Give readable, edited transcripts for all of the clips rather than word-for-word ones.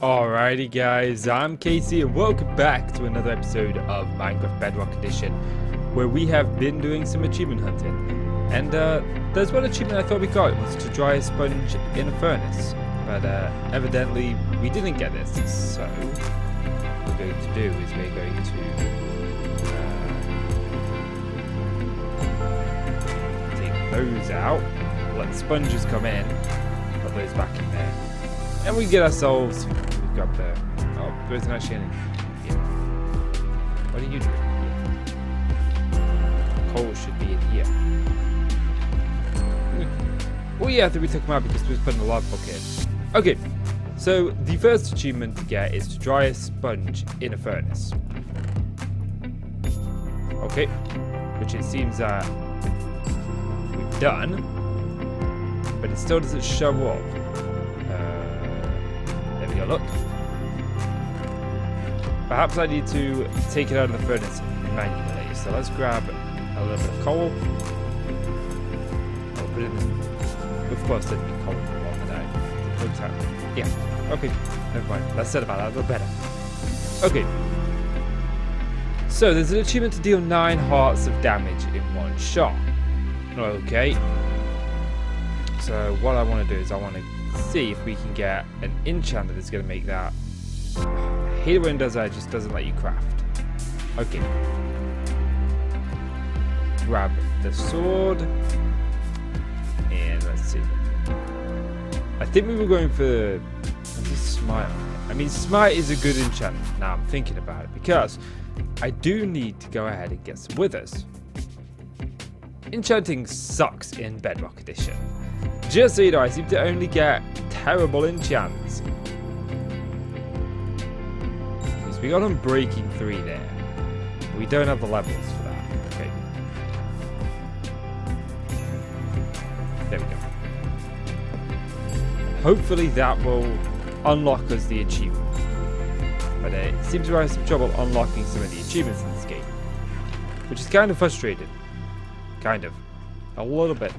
Alrighty guys, I'm Casey and welcome back to another episode of Minecraft Bedrock Edition, where we have been doing some achievement hunting. And there's one achievement I thought we got. It was to dry a sponge in a furnace, but evidently we didn't get this. So what we're going to do is we're going to take those out, let the sponges come in, put those back in there, and we get ourselves. We've got the. Oh, there isn't actually any here. What are you doing here? Coal should be in here. Oh yeah, I think we took them out because we were putting a log book in. Okay, so the first achievement to get is to dry a sponge in a furnace. Okay, which it seems that we've done, but it still doesn't show up. There we go, look. Perhaps I need to take it out of the furnace manually. So let's grab a little bit of coal. I'll put it in. Of course, there'd be coal in the water now. Yeah, okay, never mind. Let's set about that a little better. Okay. So there's an achievement to deal 9 hearts of damage in one shot. Okay. So what I want to do is I want to see if we can get an enchanter that's going to make that. I hate it when it does that, it just doesn't let you craft. Okay. Grab the sword. And let's see. I think we were going for smite. I mean, smite is a good enchantment. Now I'm thinking about it because I do need to go ahead and get some withers. Enchanting sucks in Bedrock Edition. Just so you know, I seem to only get terrible enchants. Because we got Unbreaking 3 there. We don't have the levels for that. Okay. There we go. Hopefully that will unlock us the achievement. But it seems we're having some trouble unlocking some of the achievements in this game. Which is kind of frustrating. Kind of. A little bit.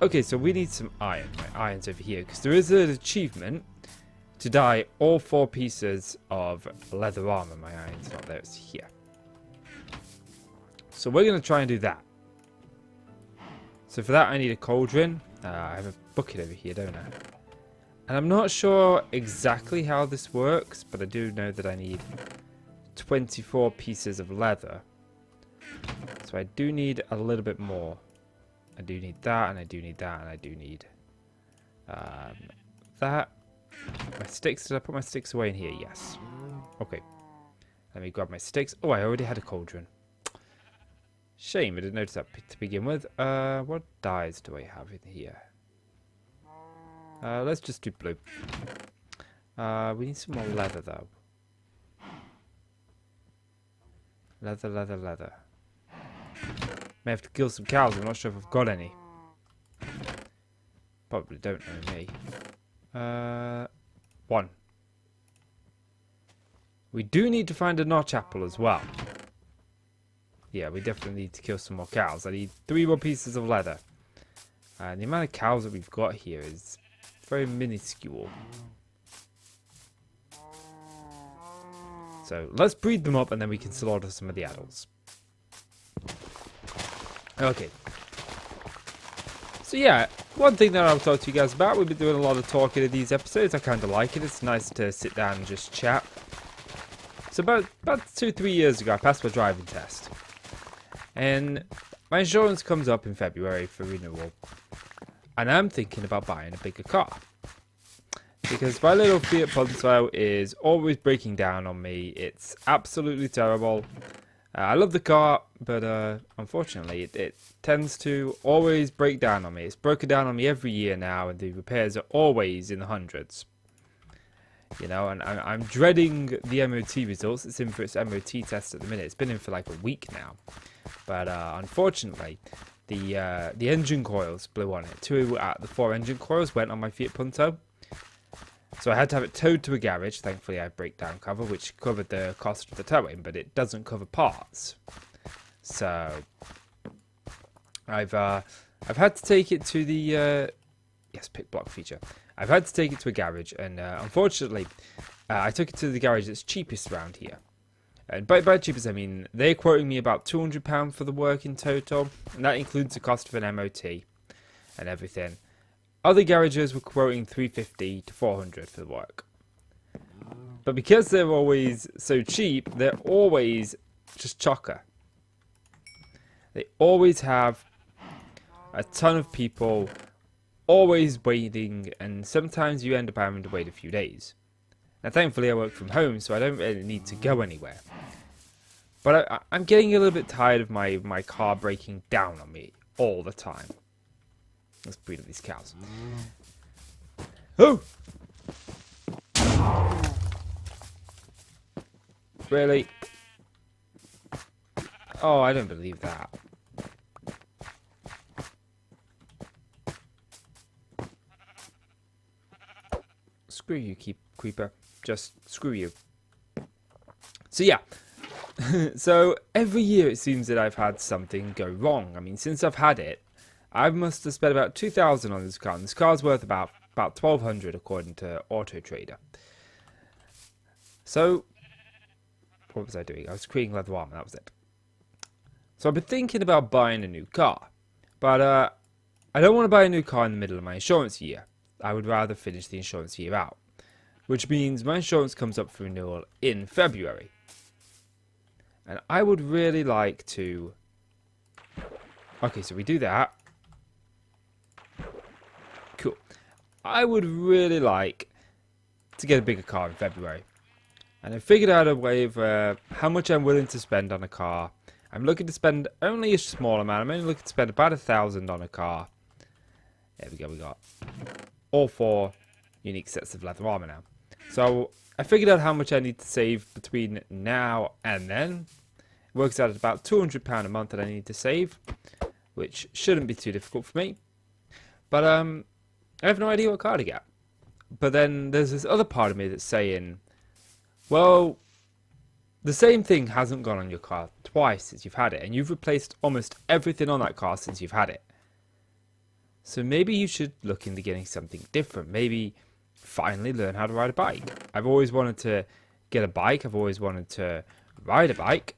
Okay, so we need some iron. My iron's over here, because there is an achievement to dye all 4 pieces of leather armor. My iron's not there, it's here. So we're going to try and do that. So for that I need a cauldron. I have a bucket over here, don't I? And I'm not sure exactly how this works, but I do know that I need 24 pieces of leather. So I do need a little bit more. I do need that, and I do need that, and I do need that. My sticks, did I put my sticks away in here? Yes. Okay. Let me grab my sticks. Oh, I already had a cauldron. Shame, I didn't notice that to begin with. What dyes do I have in here? Let's just do blue. We need some more leather, though. Leather, leather, leather. May have to kill some cows. I'm not sure if I've got any. Probably don't know me. 1. We do need to find a notch apple as well. Yeah, we definitely need to kill some more cows. I need 3 more pieces of leather. And the amount of cows that we've got here is very minuscule. So let's breed them up and then we can slaughter some of the adults. Okay. So yeah, one thing that I'll talk to you guys about, we've been doing a lot of talking in these episodes. I kind of like it. It's nice to sit down and just chat. So about 2-3 years ago, I passed my driving test. And my insurance comes up in February for renewal. And I'm thinking about buying a bigger car. Because my little Fiat Punto is always breaking down on me. It's absolutely terrible. I love the car, but unfortunately, it tends to always break down on me. It's broken down on me every year now, and the repairs are always in the hundreds. You know, and I'm dreading the MOT results. It's in for its MOT test at the minute. It's been in for like a week now. But unfortunately, the engine coils blew on it. 2 out of the 4 engine coils went on my Fiat Punto. So I had to have it towed to a garage. Thankfully, I have breakdown cover, which covered the cost of the towing, but it doesn't cover parts. So I've had to take it to the yes, pick block feature. I've had to take it to a garage, and unfortunately, I took it to the garage that's cheapest around here. And by cheapest, I mean they're quoting me about £200 for the work in total, and that includes the cost of an MOT and everything. Other garages were quoting £350 to £400 for the work. But because they're always so cheap, they're always just chocker. They always have a ton of people always waiting, and sometimes you end up having to wait a few days. Now thankfully I work from home, so I don't really need to go anywhere. But I'm getting a little bit tired of my car breaking down on me all the time. Let's breed up these cows. Oh! Really? Oh, I don't believe that. Screw you, creeper. Just screw you. So yeah. So every year it seems that I've had something go wrong. I mean, since I've had it, I must have spent about 2,000 on this car. And this car's worth about 1,200 according to Auto Trader. So what was I doing? I was creating leather armor. That was it. So I've been thinking about buying a new car, but I don't want to buy a new car in the middle of my insurance year. I would rather finish the insurance year out, which means my insurance comes up for renewal in February. And I would really like to... Okay, so we do that. Cool. I would really like to get a bigger car in February. And I figured out a way of how much I'm willing to spend on a car. I'm looking to spend only a small amount. I'm only looking to spend about 1,000 on a car. There we go, we got all 4 unique sets of leather armor now. So I figured out how much I need to save between now and then. It works out at about £200 a month that I need to save, which shouldn't be too difficult for me. But I have no idea what car to get. But then there's this other part of me that's saying, well, the same thing hasn't gone on your car twice since you've had it, and you've replaced almost everything on that car since you've had it. So maybe you should look into getting something different. Maybe finally learn how to ride a bike. I've always wanted to get a bike. I've always wanted to ride a bike.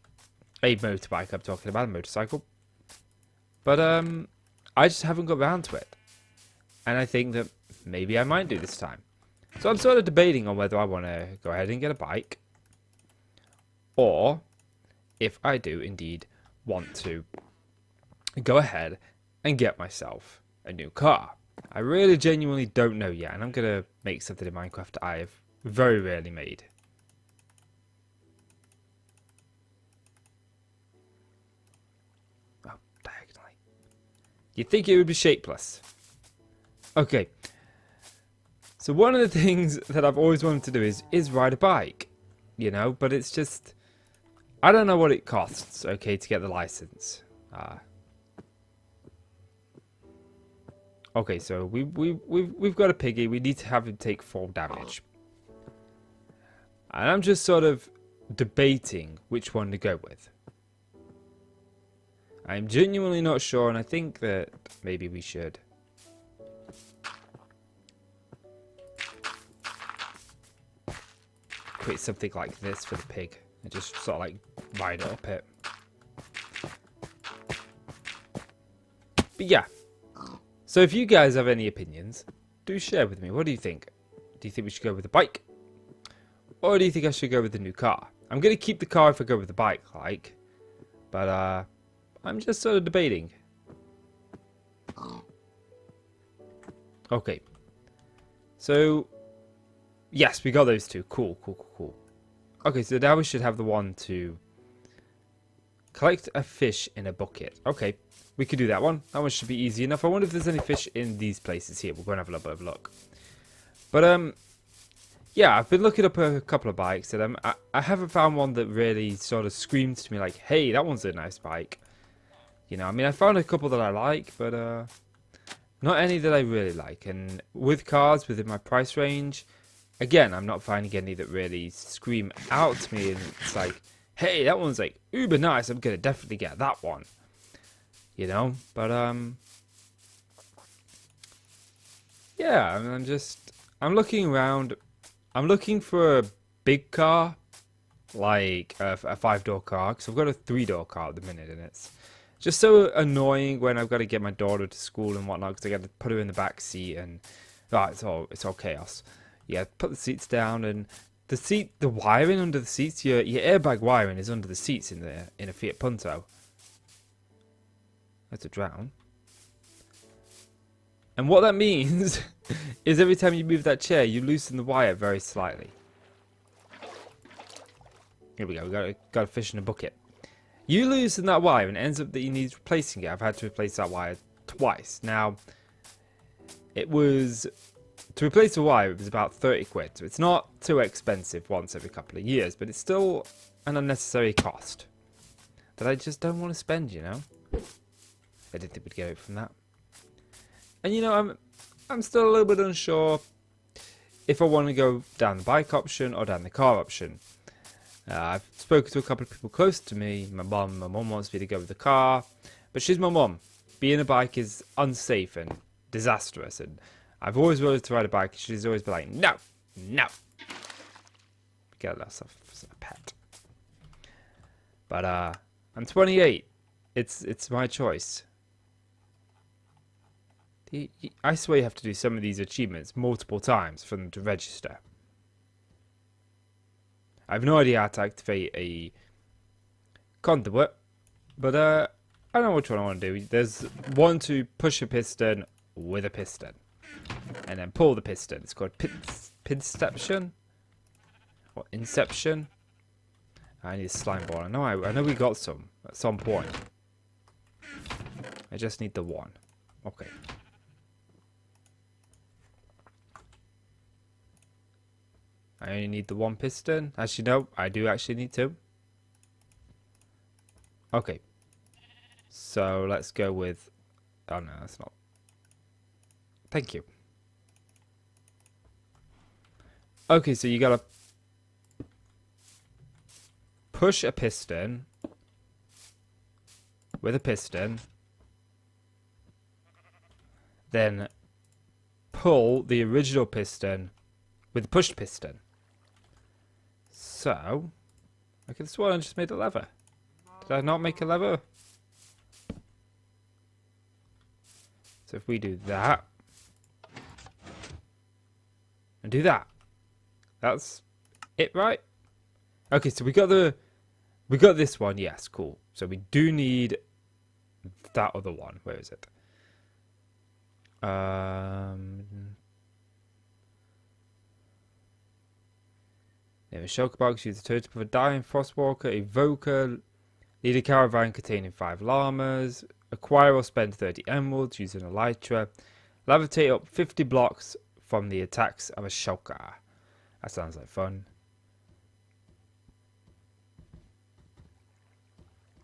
A motorbike I'm talking about, a motorcycle. But I just haven't got around to it. And I think that maybe I might do this time. So I'm sort of debating on whether I want to go ahead and get a bike. Or if I do indeed want to go ahead and get myself a new car. I really genuinely don't know yet, and I'm going to make something in Minecraft I've very rarely made. Oh, diagonally. You'd think it would be shapeless. Okay. So one of the things that I've always wanted to do is ride a bike. You know, but it's just... I don't know what it costs, okay, to get the license. Okay, so we've got a piggy. We need to have him take 4 damage. And I'm just sort of debating which one to go with. I'm genuinely not sure, and I think that maybe we should create something like this for the pig and just sort of like ride it up it. But yeah. So if you guys have any opinions, do share with me. What do you think? Do you think we should go with a bike? Or do you think I should go with the new car? I'm going to keep the car if I go with the bike, like. But, I'm just sort of debating. Okay. So, yes, we got those 2. Cool, cool, cool, cool. Okay, so now we should have the one to collect a fish in a bucket. Okay. We could do that one. That one should be easy enough. I wonder if there's any fish in these places here. We'll go and have a little bit of a look. But, yeah, I've been looking up a couple of bikes. And I haven't found one that really sort of screams to me like, hey, that one's a nice bike. You know, I mean, I found a couple that I like, but not any that I really like. And with cars within my price range, again, I'm not finding any that really scream out to me. And it's like, hey, that one's like uber nice. I'm going to definitely get that one. You know, but yeah, I mean, I'm just I'm looking around. I'm looking for a big car, like a 5-door car, because I've got a 3-door car at the minute, and it's just so annoying when I've got to get my daughter to school and whatnot, because I got to put her in the back seat, and it's all chaos. Yeah, put the seats down, and the wiring under the seats, your airbag wiring is under the seats in a Fiat Punto. That's a drown. And what that means is every time you move that chair, you loosen the wire very slightly. Here we go. We got a fish in a bucket. You loosen that wire and it ends up that you need replacing it. I've had to replace that wire twice. Now, to replace the wire, it was about 30 quid. So it's not too expensive once every couple of years, but it's still an unnecessary cost that I just don't want to spend, you know? I didn't think we'd get it from that. And you know, I'm still a little bit unsure if I want to go down the bike option or down the car option. I've spoken to a couple of people close to me. My mum wants me to go with the car, but she's my mum. Being a bike is unsafe and disastrous, and I've always wanted to ride a bike. She's always been like, no. Get that stuff as a pet. But I'm 28. It's my choice. I swear you have to do some of these achievements multiple times for them to register. I have no idea how to activate a conduit, but I know which one I want to do. There's one to push a piston with a piston, and then pull the piston. It's called Pidception or Inception. I need a slime ball. I know we got some at some point. I just need the one. Okay. I only need the one piston. Actually, no, I do actually need two. Okay. So let's go with... Oh, no, that's not... Thank you. Okay, so you gotta push a piston with a piston, then pull the original piston with the pushed piston. So, I could swear I just made a lever. Did I not make a lever? So if we do that and do that, that's it, right? Okay, so we got this one. Yes, cool. So we do need that other one. Where is it? A shulker box, use the totem of a dying frostwalker, evoker, lead a caravan containing 5 llamas, acquire or spend 30 emeralds using elytra, levitate up 50 blocks from the attacks of a shulker. That sounds like fun.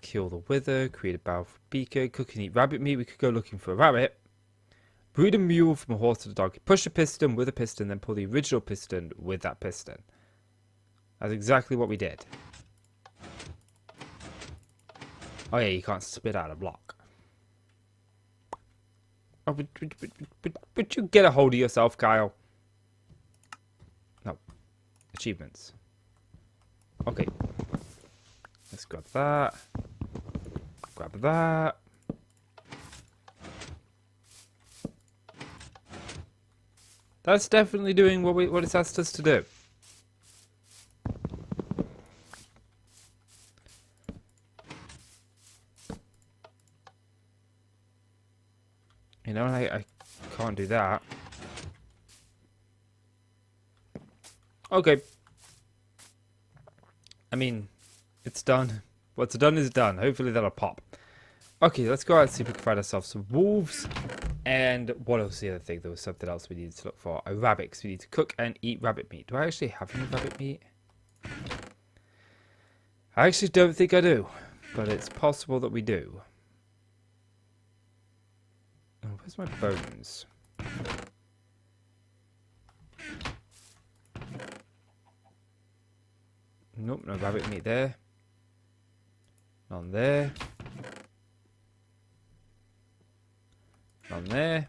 Kill the wither, create a barrel for beaker, cook and eat rabbit meat. We could go looking for a rabbit. Breed a mule from a horse to the dog. Push a piston with a piston, then pull the original piston with that piston. That's exactly what we did. Oh yeah, you can't spit out a block. Oh, but you get a hold of yourself, Kyle. No. Achievements. Okay. Let's grab that. Grab that. That's definitely doing what it's asked us to do. You know, I can't do that. Okay. I mean, it's done. What's done is done. Hopefully that'll pop. Okay, let's go out and see if we can find ourselves some wolves. And what else is the other thing? There was something else we needed to look for. A rabbit, because we need to cook and eat rabbit meat. Do I actually have any rabbit meat? I actually don't think I do. But it's possible that we do. Oh, where's my bones? Nope, no rabbit meat there. None there. None there.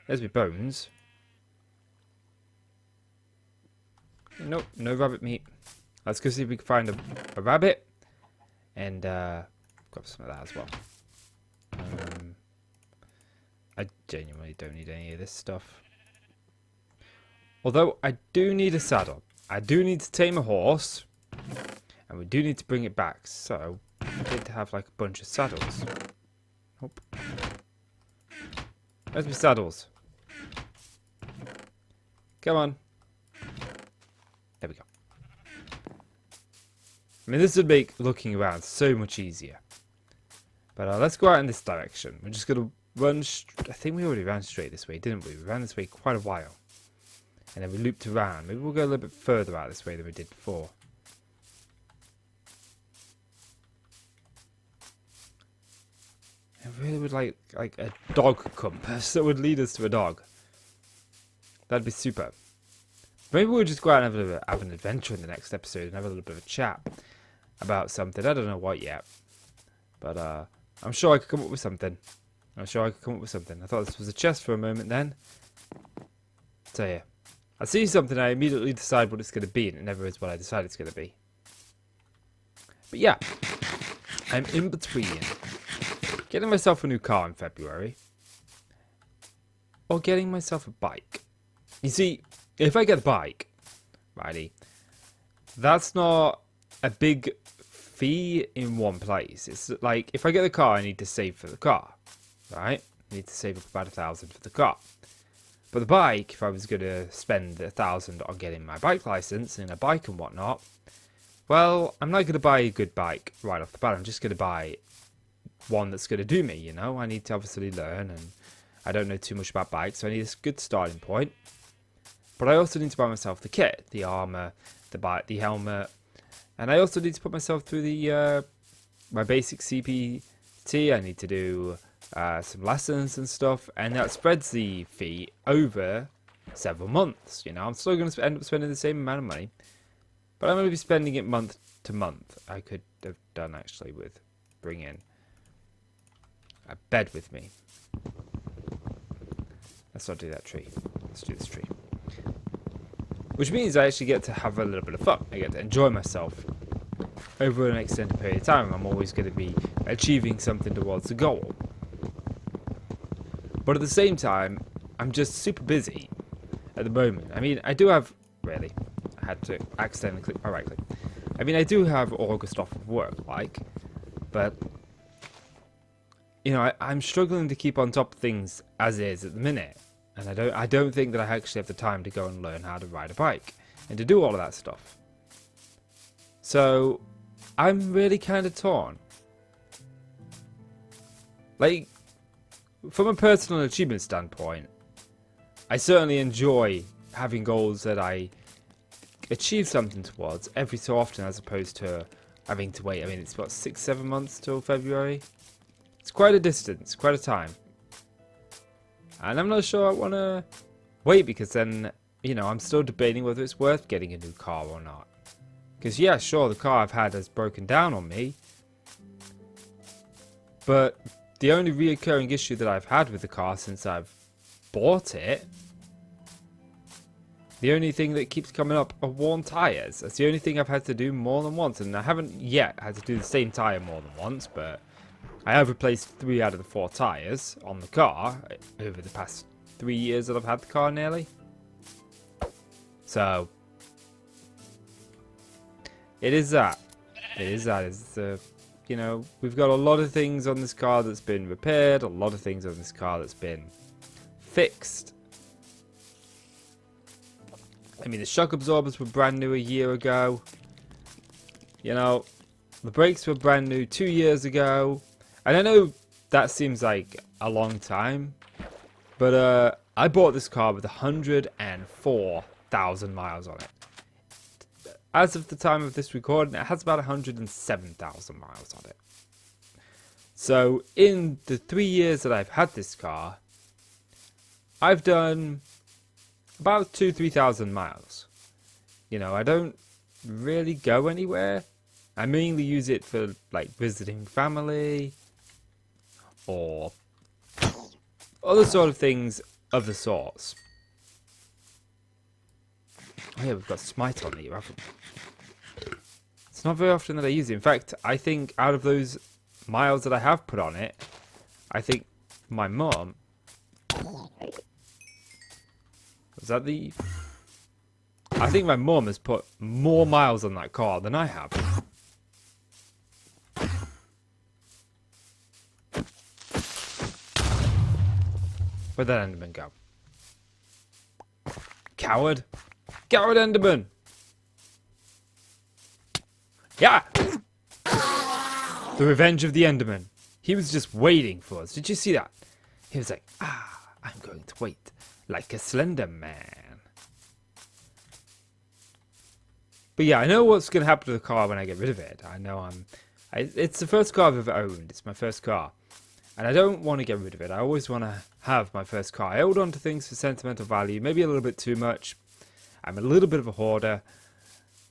There's my bones. Nope, no rabbit meat. Let's go see if we can find a rabbit. And grab some of that as well. I genuinely don't need any of this stuff. Although, I do need a saddle. I do need to tame a horse. And we do need to bring it back. So, I need to have like a bunch of saddles. Nope. Where's my saddles? Come on. There we go. I mean, this would make looking around so much easier. But let's go out in this direction. We're just going to run... I think we already ran straight this way, didn't we? We ran this way quite a while. And then we looped around. Maybe we'll go a little bit further out this way than we did before. I really would like a dog compass that would lead us to a dog. That'd be super. Maybe we'll just go out and have an adventure in the next episode and have a little bit of a chat about something. I don't know what yet. But I'm sure I could come up with something. I thought this was a chest for a moment then. So yeah. I see something, I immediately decide what it's going to be, and it never is what I decide it's going to be. But yeah. I'm in between getting myself a new car in February or getting myself a bike. You see, if I get a bike, righty, that's not a big fee in one place. It's like, if I get the car, I need to save for the car, right? I need to save up about 1,000 for the car. But the bike, if I was going to spend 1,000 on getting my bike license and a bike and whatnot, well, I'm not going to buy a good bike right off the bat. I'm just going to buy one that's going to do me, you know? I need to obviously learn, and I don't know too much about bikes, so I need a good starting point. But I also need to buy myself the kit, the armor, the bike, the helmet, and I also need to put myself through the my basic CPT. I need to do some lessons and stuff, and that spreads the fee over several months. You know, I'm still going to end up spending the same amount of money, but I'm going to be spending it month to month. I could have done actually with bringing a bed with me. Let's not do that tree. Let's do this tree. Which means I actually get to have a little bit of fun. I get to enjoy myself over an extended period of time. I'm always going to be achieving something towards the goal. But at the same time, I'm just super busy at the moment. I mean, I do have... Really? I had to accidentally click my right click. I mean, I do have August off of work, like. But, you know, I'm struggling to keep on top of things as is at the minute. And I don't think that I actually have the time to go and learn how to ride a bike and to do all of that stuff. So, I'm really kind of torn. Like, from a personal achievement standpoint, I certainly enjoy having goals that I achieve something towards every so often, as opposed to having to wait. I mean, it's what, 6-7 months till February? It's quite a distance, quite a time. And I'm not sure I want to wait, because then, you know, I'm still debating whether it's worth getting a new car or not. Because, yeah, sure, the car I've had has broken down on me. But the only reoccurring issue that I've had with the car since I've bought it, the only thing that keeps coming up are worn tyres. That's the only thing I've had to do more than once. And I haven't yet had to do the same tyre more than once, but I have replaced 3 out of the 4 tyres on the car over the past 3 years that I've had the car nearly. So, it is that. It is that. It's, you know, we've got a lot of things on this car that's been repaired, a lot of things on this car that's been fixed. I mean, the shock absorbers were brand new a year ago. You know, the brakes were brand new 2 years ago. And I know that seems like a long time, but I bought this car with 104,000 miles on it. As of the time of this recording, it has about 107,000 miles on it. So, in the 3 years that I've had this car, I've done about 2,000-3,000 miles. You know, I don't really go anywhere. I mainly use it for, like, visiting family or other sort of things of the sorts. Oh yeah, we've got Smite on here, haven't we? It's not very often that I use it. In fact, I think out of those miles that I have put on it, I think my mum... Was that the... I think my mum has put more miles on that car than I have. Where'd that Enderman go? Coward. Coward Enderman. Yeah! The revenge of the Enderman. He was just waiting for us. Did you see that? He was like, I'm going to wait. Like a Slender Man. But yeah, I know what's going to happen to the car when I get rid of it. I know it's the first car I've ever owned. It's my first car. And I don't want to get rid of it. I always want to have my first car. I hold on to things for sentimental value. Maybe a little bit too much. I'm a little bit of a hoarder.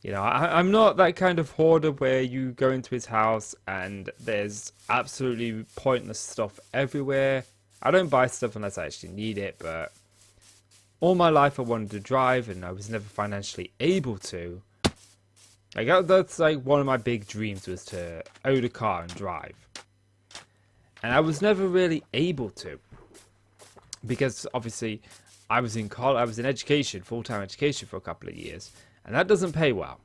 You know, I'm not that kind of hoarder where you go into his house and there's absolutely pointless stuff everywhere. I don't buy stuff unless I actually need it, but all my life I wanted to drive and I was never financially able to. Like, that's like one of my big dreams, was to own a car and drive. And I was never really able to. Because obviously I was in college, I was in education, full-time education for a couple of years. And that doesn't pay well.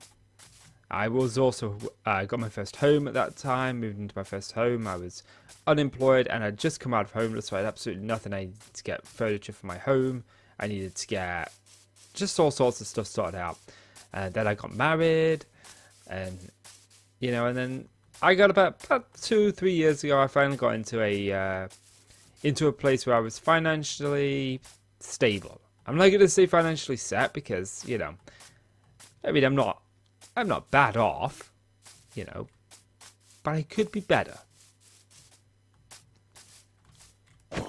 I was also, got my first home at that time, moved into my first home. I was unemployed and I'd just come out of homeless, so I had absolutely nothing. I needed to get furniture for my home. I needed to get just all sorts of stuff sorted out. And then I got married and, you know, and then I got about 2-3 years ago, I finally got into a place where I was financially stable. I'm not going to say financially set because, you know, I mean, I'm not bad off, you know, but I could be better,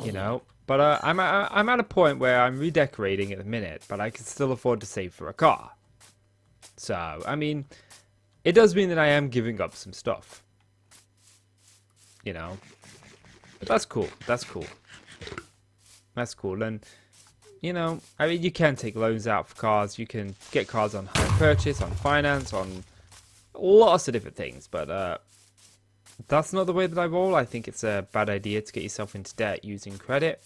you know. But I'm at a point where I'm redecorating at the minute, but I can still afford to save for a car. So, I mean, it does mean that I am giving up some stuff, you know. But that's cool. That's cool. That's cool. And, you know, I mean, you can take loans out for cars. You can get cars on hire purchase, on finance, on lots of different things. But that's not the way that I roll. I think it's a bad idea to get yourself into debt using credit.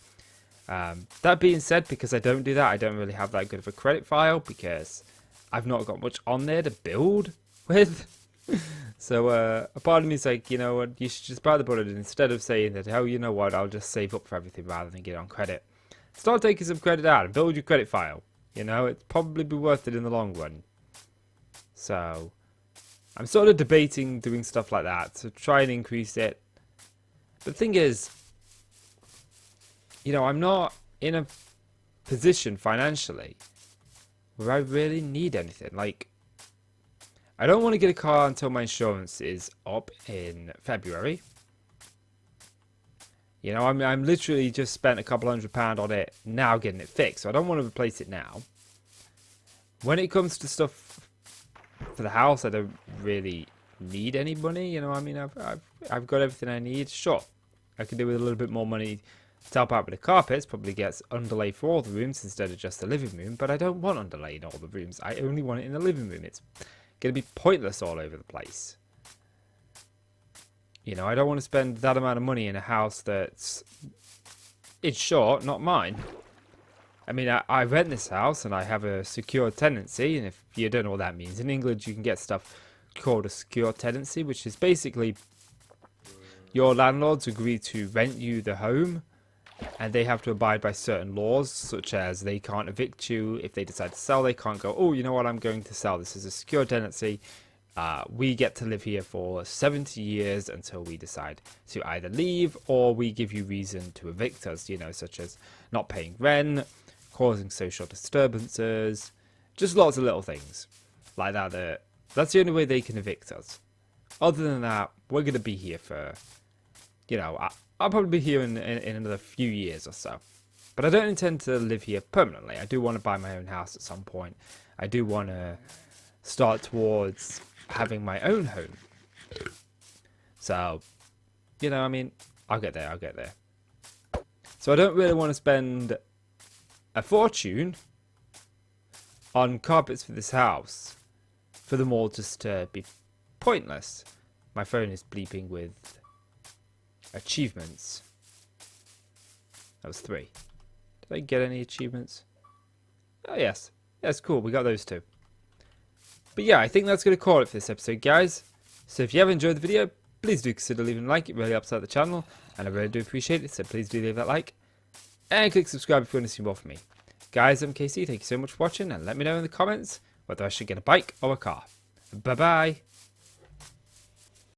That being said, because I don't do that, I don't really have that good of a credit file because I've not got much on there to build with. So a part of me is like, you know what, you should just buy the bullet instead of saying that, oh, you know what, I'll just save up for everything rather than get on credit. Start taking some credit out and build your credit file. You know, it'd probably be worth it in the long run. So I'm sort of debating doing stuff like that to try and increase it. But the thing is, you know, I'm not in a position financially where I really need anything. Like, I don't want to get a car until my insurance is up in February. You know, I'm literally just spent a couple £100 on it now getting it fixed. So I don't want to replace it now. When it comes to stuff for the house, I don't really need any money. You know, I mean, I've got everything I need. Sure, I could do with a little bit more money to help out with the carpets. Probably gets underlay for all the rooms instead of just the living room. But I don't want underlay in all the rooms. I only want it in the living room. It's going to be pointless all over the place. You know, I don't want to spend that amount of money in a house that's, it's short, not mine. I mean, I rent this house and I have a secure tenancy. And if you don't know what that means, in England you can get stuff called a secure tenancy, which is basically your landlords agree to rent you the home. And they have to abide by certain laws, such as they can't evict you. If they decide to sell, they can't go, oh, you know what, I'm going to sell. This is a secure tenancy. We get to live here for 70 years until we decide to either leave or we give you reason to evict us, you know, such as not paying rent, causing social disturbances, just lots of little things like that. That's the only way they can evict us. Other than that, we're going to be here for, you know, I'll probably be here in another few years or so. But I don't intend to live here permanently. I do want to buy my own house at some point. I do want to start towards having my own home. So, you know, I mean, I'll get there. So I don't really want to spend a fortune on carpets for this house for them all just to be pointless. My phone is bleeping with achievements. That was 3. Did I get any achievements? Oh, yes. Yes, cool. We got those 2. But yeah, I think that's going to call it for this episode, guys. So if you have enjoyed the video, please do consider leaving a like. It really helps out the channel, and I really do appreciate it. So please do leave that like. And click subscribe if you want to see more from me. Guys, I'm Casey. Thank you so much for watching, and let me know in the comments whether I should get a bike or a car. Bye-bye.